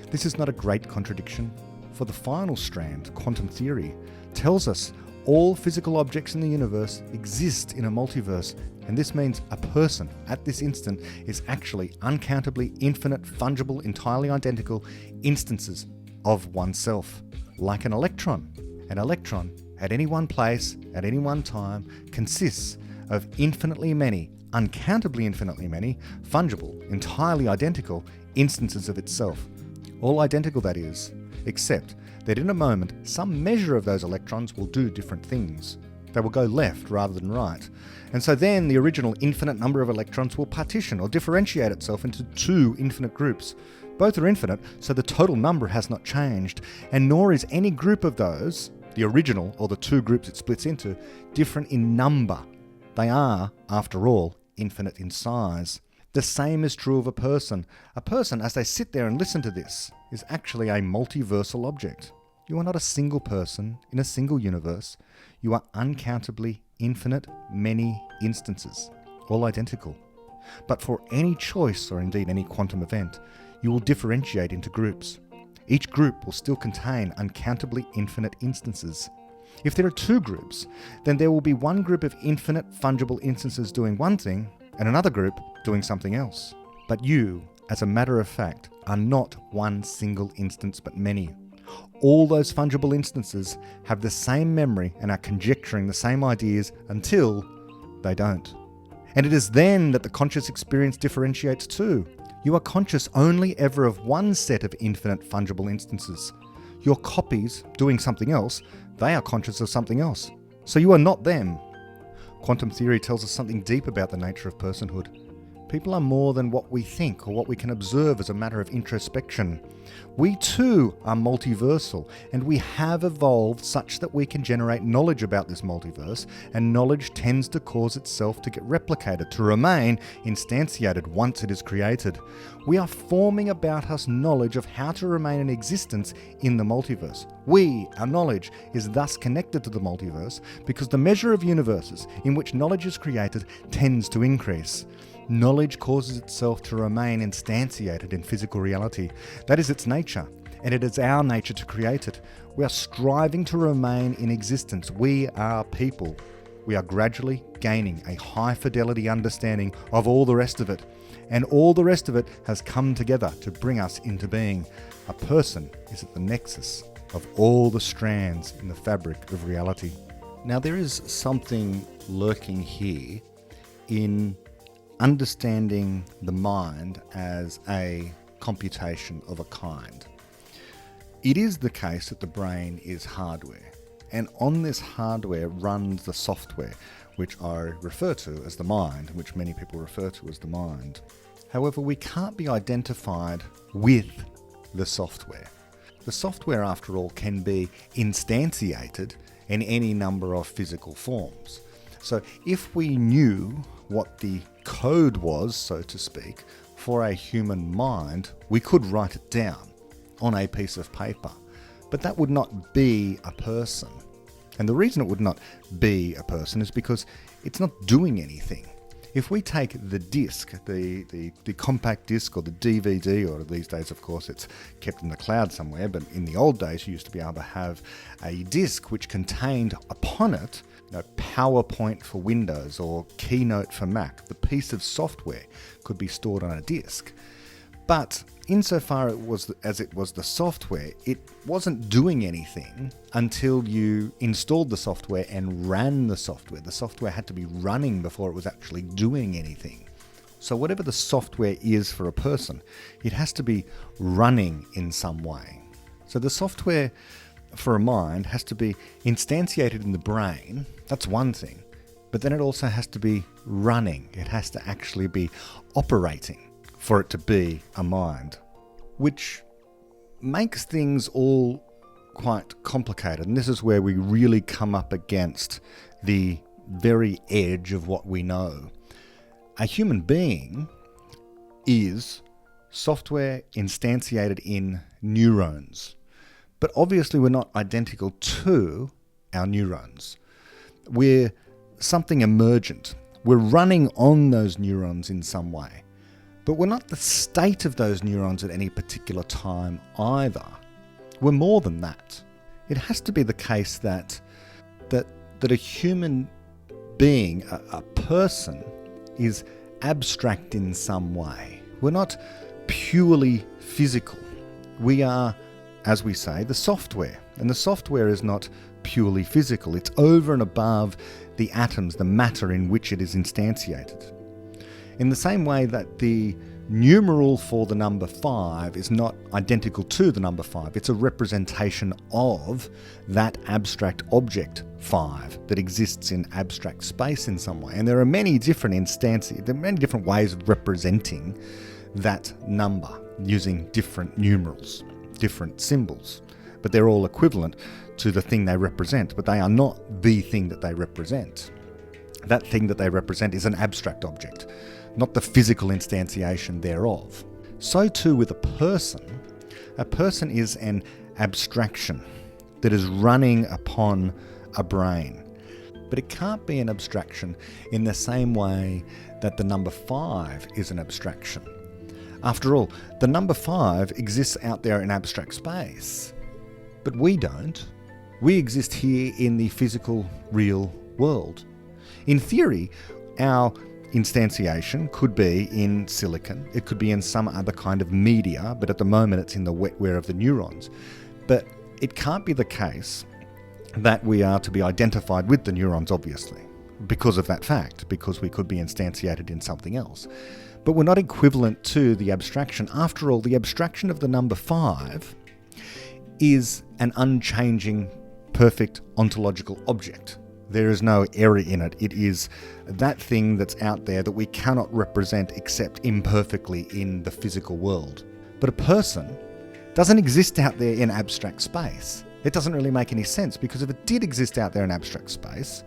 This is not a great contradiction, for the final strand, quantum theory, tells us all physical objects in the universe exist in a multiverse, and this means a person at this instant is actually uncountably infinite, fungible, entirely identical instances of oneself, like an electron. An electron, at any one place, at any one time, consists of infinitely many, uncountably infinitely many, fungible, entirely identical instances of itself. All identical, that is, except that in a moment some measure of those electrons will do different things. They will go left rather than right. And so then the original infinite number of electrons will partition or differentiate itself into two infinite groups. Both are infinite, so the total number has not changed, and nor is any group of those, the original or the two groups it splits into, different in number. They are, after all, infinite in size. The same is true of a person. A person, as they sit there and listen to this, is actually a multiversal object. You are not a single person in a single universe. You are uncountably infinite many instances, all identical. But for any choice, or indeed any quantum event, you will differentiate into groups. Each group will still contain uncountably infinite instances. If there are two groups, then there will be one group of infinite fungible instances doing one thing, and another group doing something else. But you, as a matter of fact, are not one single instance but many. All those fungible instances have the same memory and are conjecturing the same ideas until they don't. And it is then that the conscious experience differentiates too. You are conscious only ever of one set of infinite fungible instances. Your copies doing something else, they are conscious of something else. So you are not them. Quantum theory tells us something deep about the nature of personhood. People are more than what we think or what we can observe as a matter of introspection. We too are multiversal, and we have evolved such that we can generate knowledge about this multiverse, and knowledge tends to cause itself to get replicated, to remain instantiated once it is created. We are forming about us knowledge of how to remain in existence in the multiverse. Our knowledge, is thus connected to the multiverse because the measure of universes in which knowledge is created tends to increase. Knowledge causes itself to remain instantiated in physical reality. That is its nature, and it is our nature to create it. We are striving to remain in existence. We are people. We are gradually gaining a high-fidelity understanding of all the rest of it, and all the rest of it has come together to bring us into being. A person is at the nexus of all the strands in the fabric of reality. Now, there is something lurking here in understanding the mind as a computation of a kind. It is the case that the brain is hardware, and on this hardware runs the software, which I refer to as the mind, which many people refer to as the mind. However, we can't be identified with the software. The software, after all, can be instantiated in any number of physical forms. So if we knew what the code was, so to speak, for a human mind, we could write it down on a piece of paper. But that would not be a person. And the reason it would not be a person is because it's not doing anything. If we take the disc, the compact disc or the DVD, or these days, of course, it's kept in the cloud somewhere, but in the old days, you used to be able to have a disc which contained upon it PowerPoint for Windows or Keynote for Mac. The piece of software could be stored on a disk. But insofar as it was the software, it wasn't doing anything until you installed the software and ran the software. The software had to be running before it was actually doing anything. So whatever the software is for a person, it has to be running in some way. So the software for a mind has to be instantiated in the brain. That's one thing. But then it also has to be running. It has to actually be operating for it to be a mind, which makes things all quite complicated. And this is where we really come up against the very edge of what we know. A human being is software instantiated in neurons. But obviously we're not identical to our neurons. We're something emergent. We're running on those neurons in some way. But we're not the state of those neurons at any particular time either. We're more than that. It has to be the case that a human being, a person, is abstract in some way. We're not purely physical. We are as we say, the software. And the software is not purely physical. It's over and above the atoms, the matter in which it is instantiated. In the same way that the numeral for the number 5 is not identical to the number 5. It's a representation of that abstract object 5 that exists in abstract space in some way. And there are many different instances, there are many different ways of representing that number using different numerals, different symbols. But they're all equivalent to the thing they represent, but they are not the thing that they represent. That thing that they represent is an abstract object, not the physical instantiation thereof. So too with a person. A person is an abstraction that is running upon a brain. But it can't be an abstraction in the same way that the number 5 is an abstraction. After all, the number 5 exists out there in abstract space. But we don't. We exist here in the physical, real world. In theory, our instantiation could be in silicon, it could be in some other kind of media, but at the moment it's in the wetware of the neurons. But it can't be the case that we are to be identified with the neurons, obviously, because of that fact, because we could be instantiated in something else. But we're not equivalent to the abstraction. After all, the abstraction of the number 5 is an unchanging, perfect ontological object. There is no error in it. It is that thing that's out there that we cannot represent except imperfectly in the physical world. But a person doesn't exist out there in abstract space. It doesn't really make any sense, because if it did exist out there in abstract space,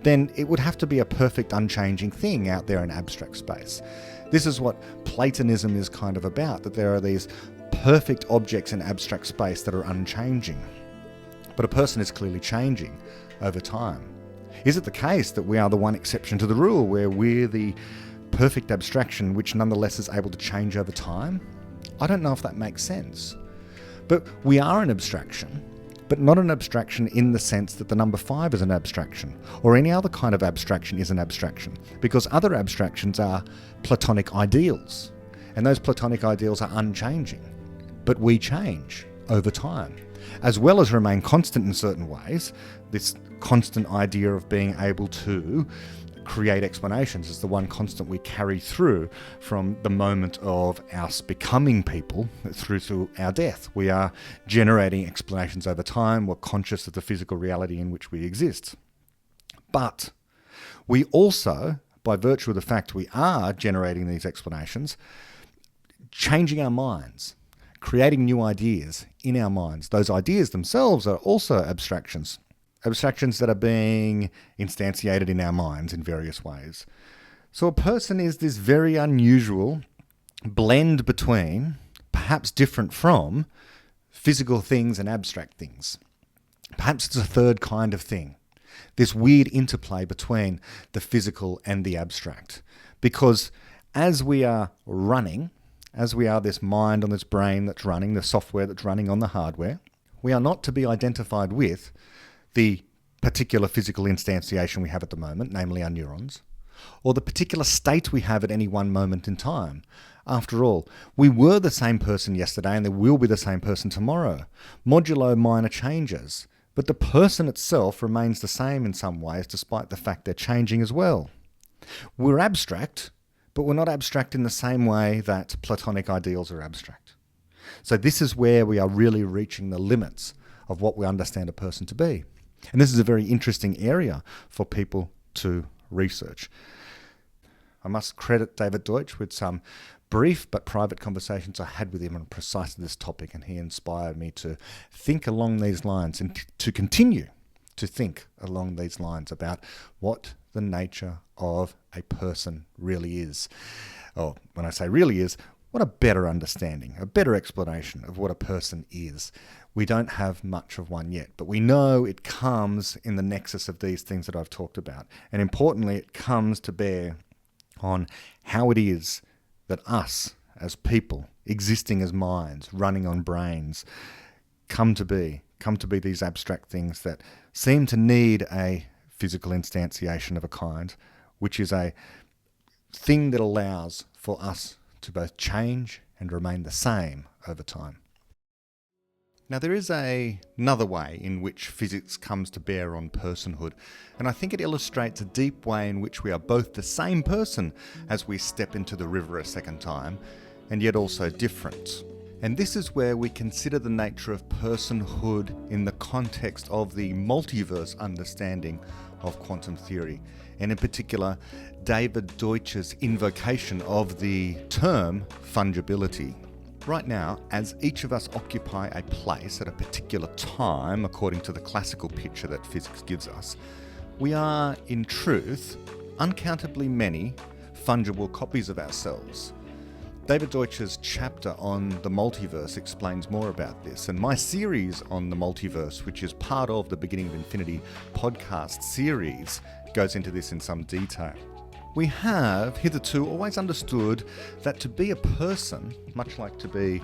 then it would have to be a perfect unchanging thing out there in abstract space. This is what Platonism is kind of about, that there are these perfect objects in abstract space that are unchanging. But a person is clearly changing over time. Is it the case that we are the one exception to the rule, where we're the perfect abstraction which nonetheless is able to change over time? I don't know if that makes sense. But we are an abstraction, but not an abstraction in the sense that the number 5 is an abstraction, or any other kind of abstraction is an abstraction, because other abstractions are Platonic ideals, and those Platonic ideals are unchanging. But we change over time, as well as remain constant in certain ways. This constant idea of being able to create explanations is the one constant we carry through from the moment of us becoming people through to our death. We are generating explanations over time. We're conscious of the physical reality in which we exist. But we also, by virtue of the fact we are generating these explanations, changing our minds, creating new ideas in our minds. Those ideas themselves are also abstractions. Abstractions that are being instantiated in our minds in various ways. So a person is this very unusual blend between, perhaps different from, physical things and abstract things. Perhaps it's a third kind of thing. This weird interplay between the physical and the abstract. Because as we are running, as we are this mind on this brain that's running, the software that's running on the hardware, we are not to be identified with the particular physical instantiation we have at the moment, namely our neurons, or the particular state we have at any one moment in time. After all, we were the same person yesterday and there will be the same person tomorrow, modulo minor changes, but the person itself remains the same in some ways despite the fact they're changing as well. We're abstract, but we're not abstract in the same way that Platonic ideals are abstract. So this is where we are really reaching the limits of what we understand a person to be. And this is a very interesting area for people to research. I must credit David Deutsch with some brief but private conversations I had with him on precisely this topic, and he inspired me to think along these lines and to continue to think along these lines about what the nature of a person really is. Or when I say really is, what a better understanding, a better explanation of what a person is. We don't have much of one yet, but we know it comes in the nexus of these things that I've talked about. And importantly, it comes to bear on how it is that us as people, existing as minds, running on brains, come to be these abstract things that seem to need a physical instantiation of a kind, which is a thing that allows for us to both change and remain the same over time. Now, there is another way in which physics comes to bear on personhood, and I think it illustrates a deep way in which we are both the same person as we step into the river a second time, and yet also different. And this is where we consider the nature of personhood in the context of the multiverse understanding of quantum theory, and in particular, David Deutsch's invocation of the term fungibility. Right now, as each of us occupy a place at a particular time, according to the classical picture that physics gives us, we are, in truth, uncountably many fungible copies of ourselves. David Deutsch's chapter on the multiverse explains more about this, and my series on the multiverse, which is part of the Beginning of Infinity podcast series, goes into this in some detail. We have hitherto always understood that to be a person, much like to be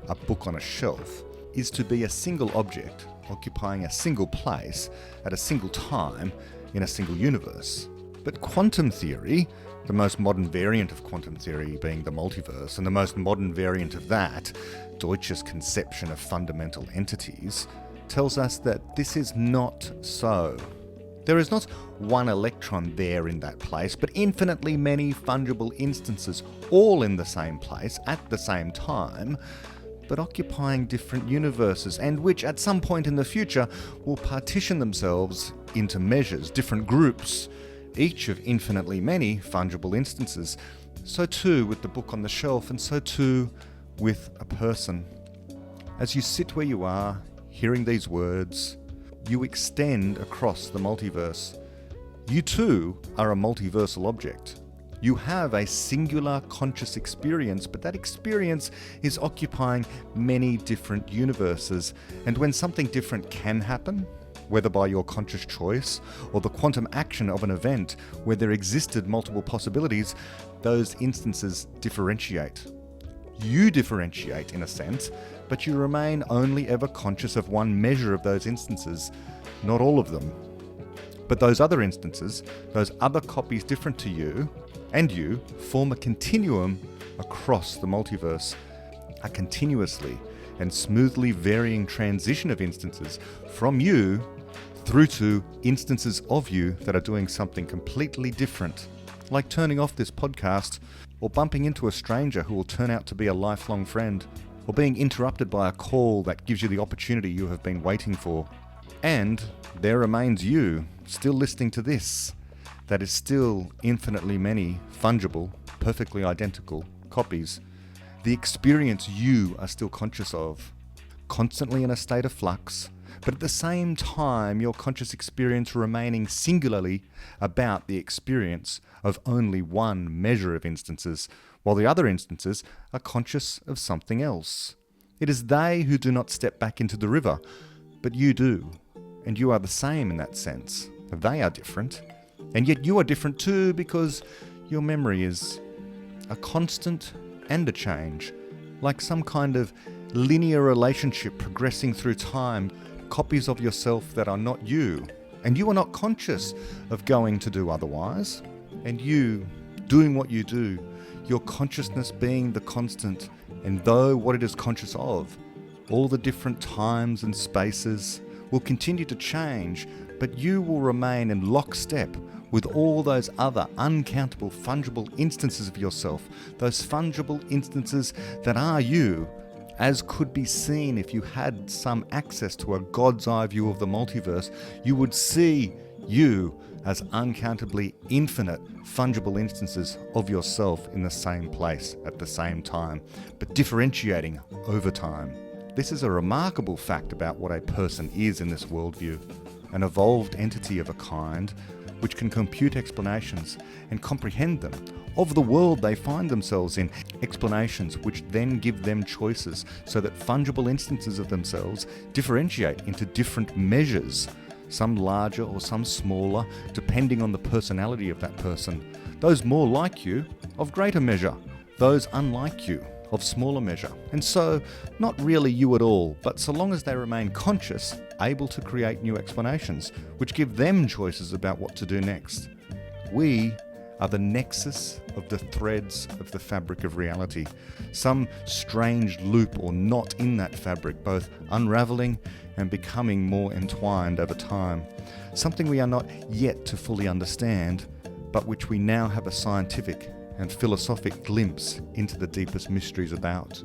a book on a shelf, is to be a single object occupying a single place at a single time in a single universe. But quantum theory, the most modern variant of quantum theory being the multiverse, and the most modern variant of that, Deutsch's conception of fundamental entities, tells us that this is not so. There is not one electron there in that place, but infinitely many fungible instances, all in the same place at the same time, but occupying different universes, and which at some point in the future will partition themselves into measures, different groups, each of infinitely many fungible instances. So too with the book on the shelf, and so too with a person. As you sit where you are, hearing these words, you extend across the multiverse. You too are a multiversal object. You have a singular conscious experience, but that experience is occupying many different universes. And when something different can happen, whether by your conscious choice or the quantum action of an event where there existed multiple possibilities, those instances differentiate. You differentiate in a sense, but you remain only ever conscious of one measure of those instances, not all of them. But those other instances, those other copies different to you and you, form a continuum across the multiverse, a continuously and smoothly varying transition of instances from you through to instances of you that are doing something completely different, like turning off this podcast, or bumping into a stranger who will turn out to be a lifelong friend, or being interrupted by a call that gives you the opportunity you have been waiting for. And there remains you, still listening to this, that is still infinitely many fungible, perfectly identical copies. The experience you are still conscious of, constantly in a state of flux, but at the same time your conscious experience remaining singularly about the experience of only one measure of instances, while the other instances are conscious of something else. It is they who do not step back into the river, but you do, and you are the same in that sense. They are different, and yet you are different too, because your memory is a constant and a change, like some kind of linear relationship progressing through time, copies of yourself that are not you, and you are not conscious of going to do otherwise, and you doing what you do, your consciousness being the constant, and though what it is conscious of, all the different times and spaces will continue to change, but you will remain in lockstep with all those other uncountable fungible instances of yourself, those fungible instances that are you, as could be seen if you had some access to a God's eye view of the multiverse. You would see you as uncountably infinite fungible instances of yourself in the same place at the same time, but differentiating over time. This is a remarkable fact about what a person is in this worldview, an evolved entity of a kind which can compute explanations and comprehend them of the world they find themselves in, explanations which then give them choices so that fungible instances of themselves differentiate into different measures, some larger or some smaller, depending on the personality of that person. Those more like you, of greater measure, those unlike you, of smaller measure. And so, not really you at all, but so long as they remain conscious, able to create new explanations, which give them choices about what to do next. We are the nexus of the threads of the fabric of reality, some strange loop or knot in that fabric, both unravelling and becoming more entwined over time, something we are not yet to fully understand, but which we now have a scientific and philosophic glimpse into the deepest mysteries about.